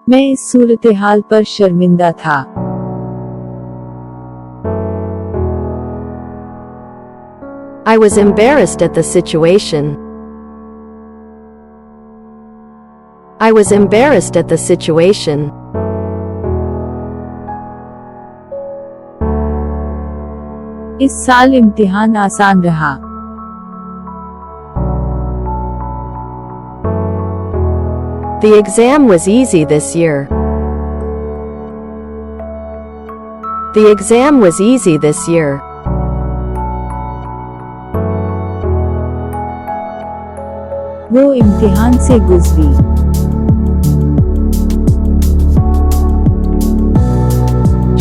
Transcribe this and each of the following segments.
मैं इस सूरतहाल पर शर्मिंदा था। I was embarrassed at the situation. I was embarrassed at the situation. इस साल इम्तिहान आसान रहा। The exam was easy this year. The exam was easy this year. वो इम्तिहान से गुजरी।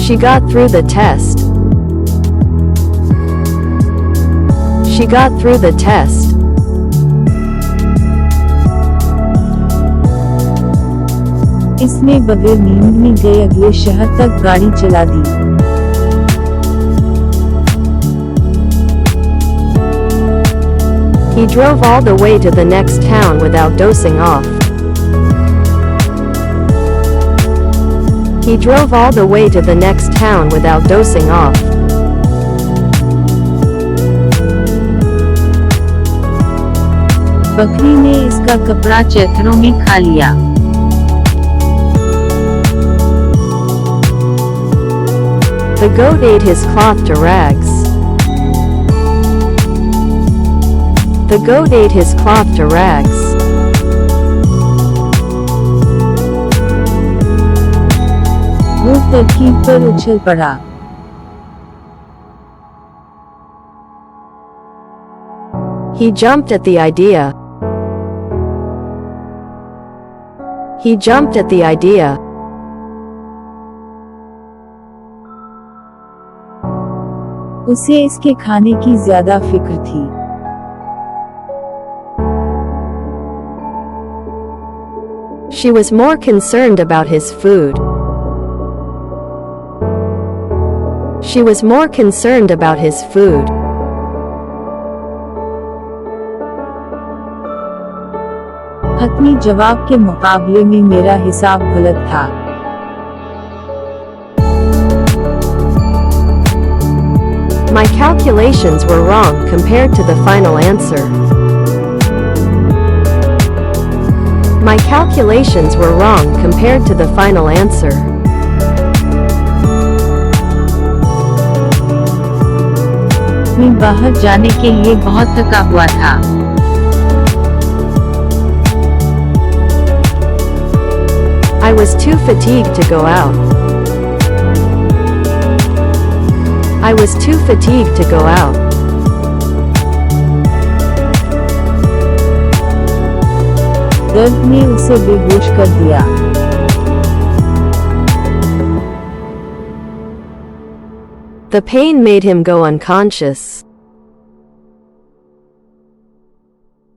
She got through the test. She got through the test. इसने बगैर नींद में गए अगले शहर तक गाड़ी चला दी। He drove all the way to the next town without dozing off. He drove all the way to the next town without dozing off. बकरी ने इसका कपड़ा चेथड़ों में खा लिया। The goat ate his cloth to rags. The goat ate his cloth to rags. वो तर्कीब पर उछल पड़ा। He jumped at the idea. He jumped at the idea. उसे इसके खाने की ज्यादा फिक्र थी। She was more concerned about his food. She was more concerned about his food. हतमी जवाब के मुकाबले में मेरा हिसाब गलत था। My calculations were wrong compared to the final answer. My calculations were wrong compared to the final answer. मैं बाहर जाने के लिए बहुत थका हुआ था। I was too fatigued to go out. I was too fatigued to go out. दर्द ने उसे बेहोश कर दिया। The pain made him go unconscious.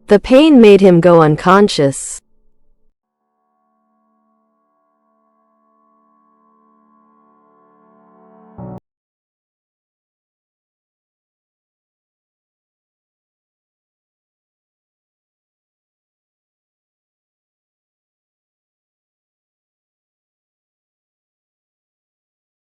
The pain made him go unconscious.